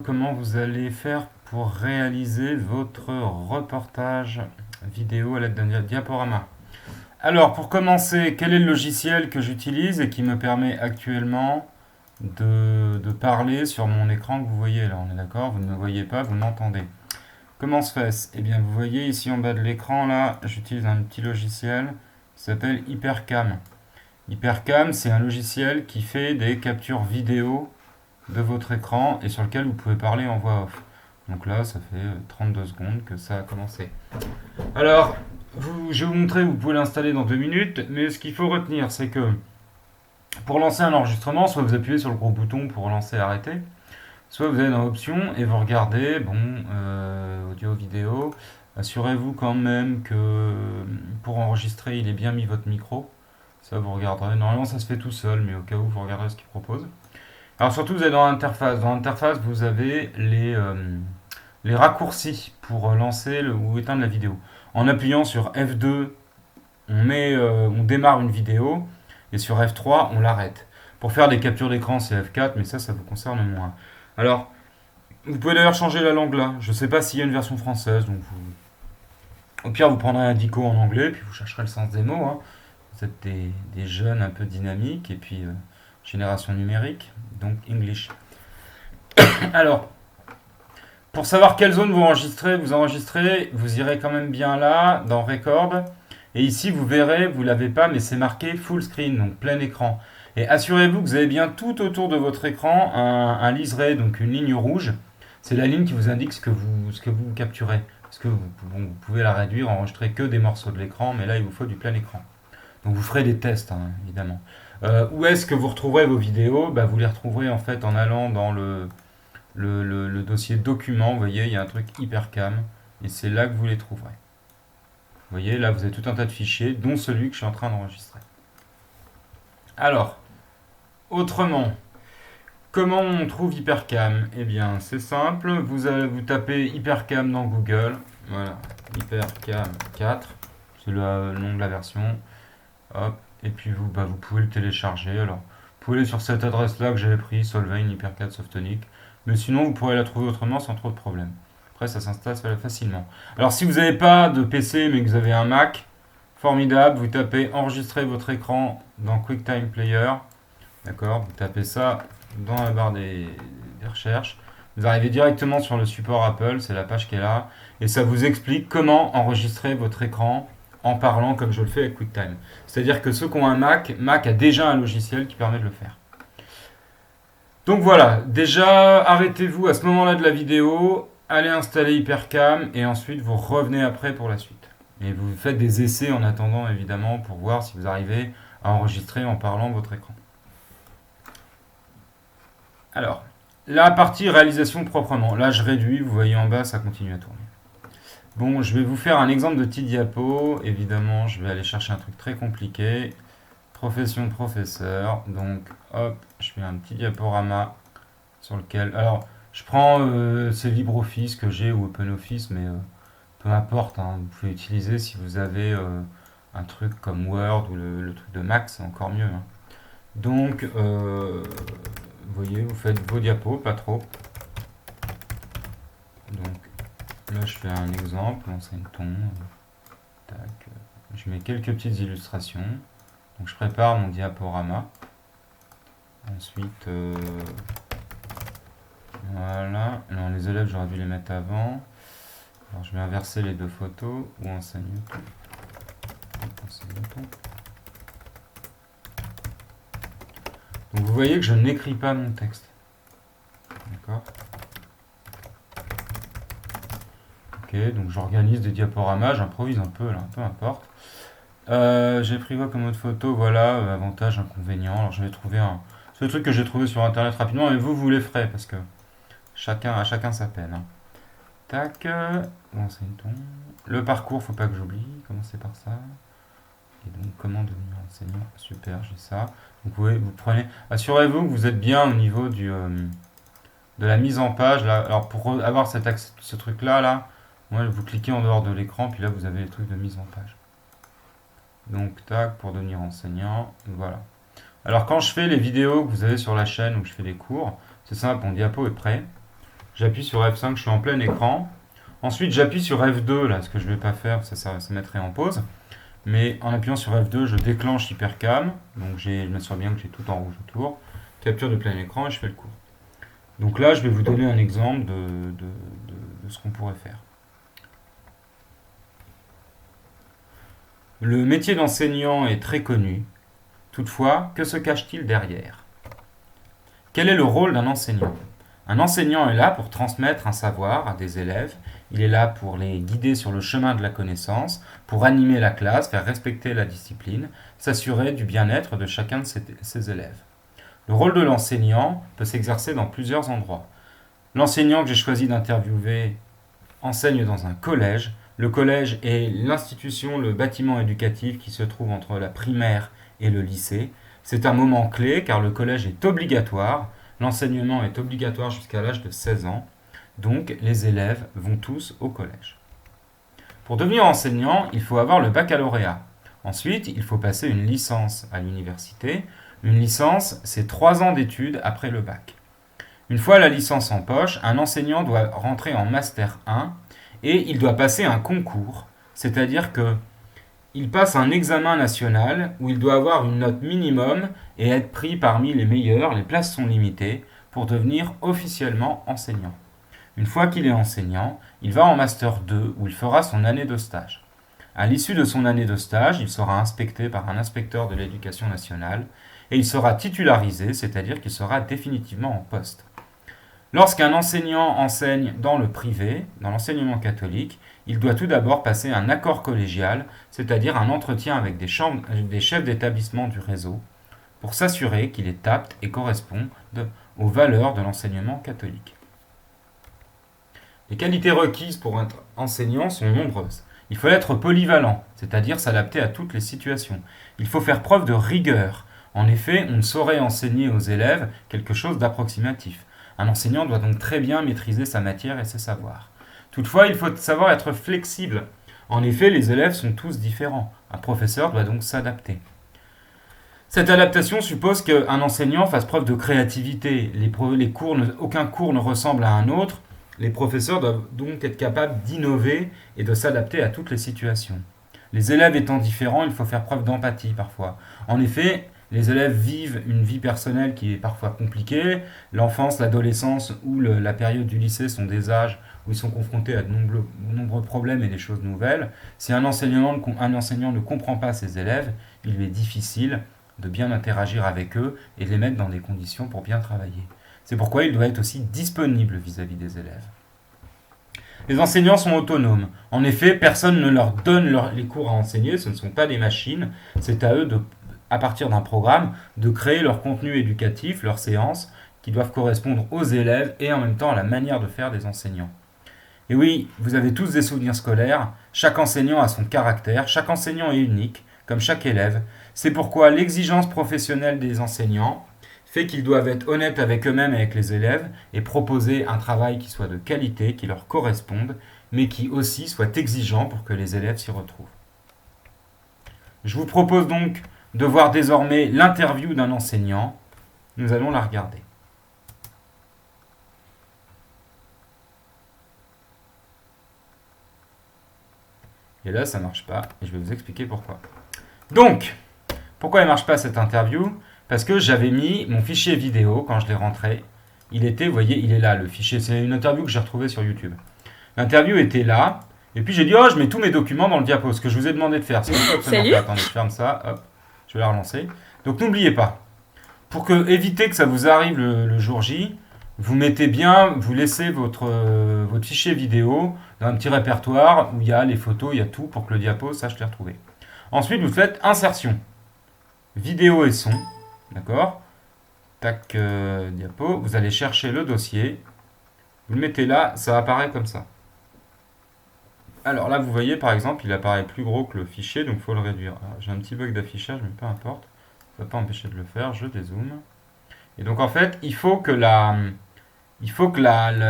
comment vous allez faire pour réaliser votre reportage vidéo à l'aide d'un diaporama. Alors, pour commencer, quel est le logiciel que j'utilise et qui me permet actuellement de parler sur mon écran que vous voyez là? On est d'accord? Vous ne me voyez pas, vous m'entendez. Comment se fait-ce? Eh bien, vous voyez ici en bas de l'écran, là, j'utilise un petit logiciel qui s'appelle HyperCam. HyperCam, c'est un logiciel qui fait des captures vidéo de votre écran et sur lequel vous pouvez parler en voix off. Donc là, ça fait 32 secondes que ça a commencé. Alors, je vais vous montrer, vous pouvez l'installer dans 2 minutes, mais ce qu'il faut retenir, c'est que pour lancer un enregistrement, soit vous appuyez sur le gros bouton pour lancer et arrêter, soit vous allez dans Options et vous regardez, audio, vidéo. Assurez-vous quand même que pour enregistrer, il est bien mis votre micro. Ça, vous regarderez. Normalement, ça se fait tout seul, mais au cas où, vous regarderez ce qu'il propose. Alors surtout, vous allez dans l'interface. Dans l'interface, vous avez les raccourcis pour lancer ou éteindre la vidéo. En appuyant sur F2, on démarre une vidéo, et sur F3, on l'arrête. Pour faire des captures d'écran, c'est F4, mais ça vous concerne moins. Alors, vous pouvez d'ailleurs changer la langue là. Je ne sais pas s'il y a une version française, donc au pire, vous prendrez un dico en anglais, puis vous chercherez le sens des mots. Hein. Vous êtes des jeunes un peu dynamiques, et puis génération numérique, donc English. Alors, pour savoir quelle zone vous enregistrez, vous irez quand même bien là, dans Record. Et ici, vous verrez, vous ne l'avez pas, mais c'est marqué Full Screen, donc plein écran. Et assurez-vous que vous avez bien tout autour de votre écran un liseré, donc une ligne rouge. C'est la ligne qui vous indique ce que vous capturez. Parce que vous pouvez la réduire, enregistrer que des morceaux de l'écran, mais là, il vous faut du plein écran. Donc vous ferez des tests, hein, évidemment. Où est-ce que vous retrouverez vos vidéos? Vous les retrouverez en fait en allant dans le dossier documents. Vous voyez, il y a un truc HyperCam, et c'est là que vous les trouverez. Vous voyez, là, vous avez tout un tas de fichiers, dont celui que je suis en train d'enregistrer. Alors, autrement, comment on trouve HyperCam? Eh bien, c'est simple, vous tapez HyperCam dans Google. Voilà, HyperCam 4, c'est le nom de la version. Hop, et puis vous pouvez le télécharger. Alors, vous pouvez aller sur cette adresse-là que j'avais pris, Solvay HyperCam Softonic. Mais sinon, vous pourrez la trouver autrement sans trop de problème. Après, ça s'installe facilement. Alors, si vous n'avez pas de PC, mais que vous avez un Mac, formidable, vous tapez enregistrer votre écran dans QuickTime Player. D'accord? Vous tapez ça dans la barre des recherches. Vous arrivez directement sur le support Apple, c'est la page qui est là. Et ça vous explique comment enregistrer votre écran en parlant comme je le fais avec QuickTime. C'est-à-dire que ceux qui ont un Mac a déjà un logiciel qui permet de le faire. Donc voilà, déjà arrêtez-vous à ce moment-là de la vidéo, allez installer HyperCam et ensuite vous revenez après pour la suite. Et vous faites des essais en attendant évidemment pour voir si vous arrivez à enregistrer en parlant votre écran. Alors, la partie réalisation proprement. Là je réduis, vous voyez en bas ça continue à tourner. Bon, je vais vous faire un exemple de petit diapo. Évidemment, je vais aller chercher un truc très compliqué. Profession professeur. Donc, hop, je fais un petit diaporama sur lequel... Alors, je prends c'est LibreOffice que j'ai ou OpenOffice, mais peu importe. Hein, vous pouvez utiliser si vous avez un truc comme Word ou le truc de Mac, c'est encore mieux. Hein. Donc, vous voyez, vous faites vos diapos, pas trop. Donc, là, je fais un exemple, enseigne-t-on. Tac. Je mets quelques petites illustrations. Donc, je prépare mon diaporama. Ensuite, voilà. Alors, les élèves, j'aurais dû les mettre avant. Alors, je vais inverser les deux photos. Ou enseigne-t-on. Donc, vous voyez que je n'écris pas mon texte. D'accord ? Ok, donc j'organise des diaporamas, j'improvise un peu là, peu importe. J'ai pris quoi comme autre photo, voilà, avantage, inconvénient. Alors je vais trouver un. C'est le truc que j'ai trouvé sur internet rapidement, mais vous les ferez parce que à chacun sa peine. Hein. Tac, où enseigne-t-on? Le parcours, faut pas que j'oublie, commencer par ça. Et donc comment devenir enseignant? Super, j'ai ça. Donc vous prenez. Assurez-vous que vous êtes bien au niveau de la mise en page. Là. Alors pour avoir ce truc là. Moi, vous cliquez en dehors de l'écran, puis là, vous avez les trucs de mise en page. Donc, tac, pour devenir enseignant, voilà. Alors, quand je fais les vidéos que vous avez sur la chaîne où je fais des cours, c'est simple, mon diapo est prêt. J'appuie sur F5, je suis en plein écran. Ensuite, j'appuie sur F2, là, ce que je ne vais pas faire, ça se mettrait en pause. Mais en appuyant sur F2, je déclenche HyperCam. Donc je m'assure bien que j'ai tout en rouge autour. Capture de plein écran et je fais le cours. Donc là, je vais vous donner un exemple de ce qu'on pourrait faire. Le métier d'enseignant est très connu. Toutefois, que se cache-t-il derrière? Quel est le rôle d'un enseignant? Un enseignant est là pour transmettre un savoir à des élèves. Il est là pour les guider sur le chemin de la connaissance, pour animer la classe, faire respecter la discipline, s'assurer du bien-être de chacun de ses élèves. Le rôle de l'enseignant peut s'exercer dans plusieurs endroits. L'enseignant que j'ai choisi d'interviewer enseigne dans un collège. Le collège est l'institution, le bâtiment éducatif qui se trouve entre la primaire et le lycée. C'est un moment clé car le collège est obligatoire. L'enseignement est obligatoire jusqu'à l'âge de 16 ans. Donc les élèves vont tous au collège. Pour devenir enseignant, il faut avoir le baccalauréat. Ensuite, il faut passer une licence à l'université. Une licence, c'est 3 ans d'études après le bac. Une fois la licence en poche, un enseignant doit rentrer en Master 1 et il doit passer un concours, c'est-à-dire qu'il passe un examen national où il doit avoir une note minimum et être pris parmi les meilleurs, les places sont limitées, pour devenir officiellement enseignant. Une fois qu'il est enseignant, il va en Master 2 où il fera son année de stage. À l'issue de son année de stage, il sera inspecté par un inspecteur de l'éducation nationale et il sera titularisé, c'est-à-dire qu'il sera définitivement en poste. Lorsqu'un enseignant enseigne dans le privé, dans l'enseignement catholique, il doit tout d'abord passer un accord collégial, c'est-à-dire un entretien avec des chefs d'établissement du réseau, pour s'assurer qu'il est apte et correspond aux valeurs de l'enseignement catholique. Les qualités requises pour être enseignant sont nombreuses. Il faut être polyvalent, c'est-à-dire s'adapter à toutes les situations. Il faut faire preuve de rigueur. En effet, on ne saurait enseigner aux élèves quelque chose d'approximatif. Un enseignant doit donc très bien maîtriser sa matière et ses savoirs. Toutefois, il faut savoir être flexible. En effet, les élèves sont tous différents. Un professeur doit donc s'adapter. Cette adaptation suppose qu'un enseignant fasse preuve de créativité. Aucun cours ne ressemble à un autre. Les professeurs doivent donc être capables d'innover et de s'adapter à toutes les situations. Les élèves étant différents, il faut faire preuve d'empathie parfois. En effet, les élèves vivent une vie personnelle qui est parfois compliquée. L'enfance, l'adolescence ou la période du lycée sont des âges où ils sont confrontés à de nombreux problèmes et des choses nouvelles. Si un enseignant ne comprend pas ses élèves, il lui est difficile de bien interagir avec eux et de les mettre dans des conditions pour bien travailler. C'est pourquoi il doit être aussi disponible vis-à-vis des élèves. Les enseignants sont autonomes. En effet, personne ne leur donne les cours à enseigner, ce ne sont pas des machines. C'est à eux, à partir d'un programme, de créer leur contenu éducatif, leurs séances, qui doivent correspondre aux élèves et en même temps à la manière de faire des enseignants. Et oui, vous avez tous des souvenirs scolaires, chaque enseignant a son caractère, chaque enseignant est unique, comme chaque élève. C'est pourquoi l'exigence professionnelle des enseignants fait qu'ils doivent être honnêtes avec eux-mêmes et avec les élèves et proposer un travail qui soit de qualité, qui leur corresponde, mais qui aussi soit exigeant pour que les élèves s'y retrouvent. Je vous propose donc de voir désormais l'interview d'un enseignant. Nous allons la regarder. Et là, ça ne marche pas, et je vais vous expliquer pourquoi. Donc, pourquoi elle ne marche pas cette interview? Parce que j'avais mis mon fichier vidéo quand je l'ai rentré. Il était, vous voyez, il est là, le fichier. C'est une interview que j'ai retrouvée sur YouTube. L'interview était là. Et puis j'ai dit, oh, je mets tous mes documents dans le diapo. Ce que je vous ai demandé de faire. C'est Salut. Attendez, je ferme ça. Hop, je vais la relancer. Donc n'oubliez pas, pour éviter que ça vous arrive le jour J, vous mettez bien, vous laissez votre fichier vidéo dans un petit répertoire où il y a les photos, il y a tout pour que le diapo sache les retrouver. Ensuite, vous faites insertion. Vidéo et son. D'accord? Tac, diapo. Vous allez chercher le dossier. Vous le mettez là, ça apparaît comme ça. Alors là, vous voyez, par exemple, il apparaît plus gros que le fichier, donc il faut le réduire. J'ai un petit bug d'affichage, mais peu importe. Ça ne va pas empêcher de le faire. Je dézoome. Et donc, en fait, il faut que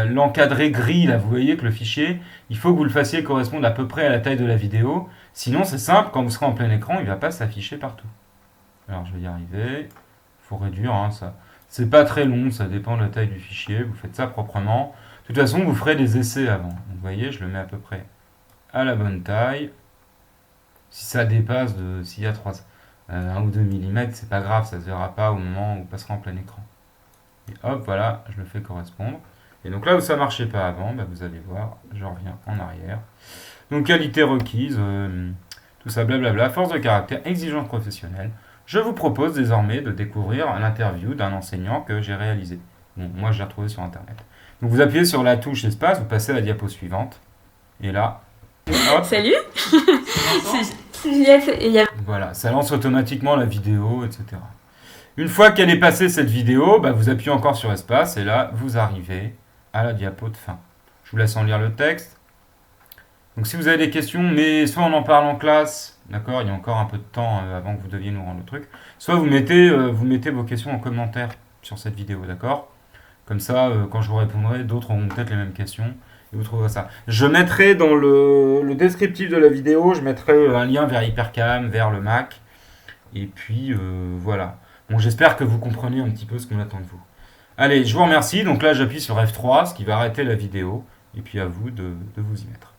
l'encadré gris, là, vous voyez que le fichier, il faut que vous le fassiez correspondre à peu près à la taille de la vidéo. Sinon, c'est simple, quand vous serez en plein écran, il ne va pas s'afficher partout. Alors, je vais y arriver. Il faut réduire, hein, ça. C'est pas très long, ça dépend de la taille du fichier. Vous faites ça proprement. De De toute façon, vous ferez des essais avant. Donc, vous voyez, je le mets à peu près à la bonne taille. Si ça dépasse s'il y a 1 ou 2 mm, c'est pas grave, ça se verra pas au moment où on passera en plein écran. Et hop, voilà, je le fais correspondre. Et donc là où ça marchait pas avant, bah, vous allez voir, je reviens en arrière. Donc qualité requise, tout ça, blablabla, force de caractère, exigence professionnelle. Je vous propose désormais de découvrir l'interview d'un enseignant que j'ai réalisé. Bon, moi je l'ai retrouvé sur internet. Donc vous appuyez sur la touche espace, vous passez à la diapo suivante. Et là, hop. Salut. C'est Juliette. Voilà, ça lance automatiquement la vidéo, etc. Une fois qu'elle est passée cette vidéo, bah, vous appuyez encore sur espace et là vous arrivez à la diapo de fin. Je vous laisse en lire le texte. Donc si vous avez des questions, mais soit on en parle en classe, d'accord, il y a encore un peu de temps avant que vous deviez nous rendre le truc, soit vous mettez vos questions en commentaire sur cette vidéo, d'accord. Comme ça, quand je vous répondrai, d'autres auront peut-être les mêmes questions et vous trouverez ça. Je mettrai dans le descriptif de la vidéo, je mettrai un lien vers Hypercam, vers le Mac, et puis voilà. Bon, j'espère que vous comprenez un petit peu ce qu'on attend de vous. Allez, je vous remercie. Donc là, j'appuie sur F3, ce qui va arrêter la vidéo, et puis à vous de vous y mettre.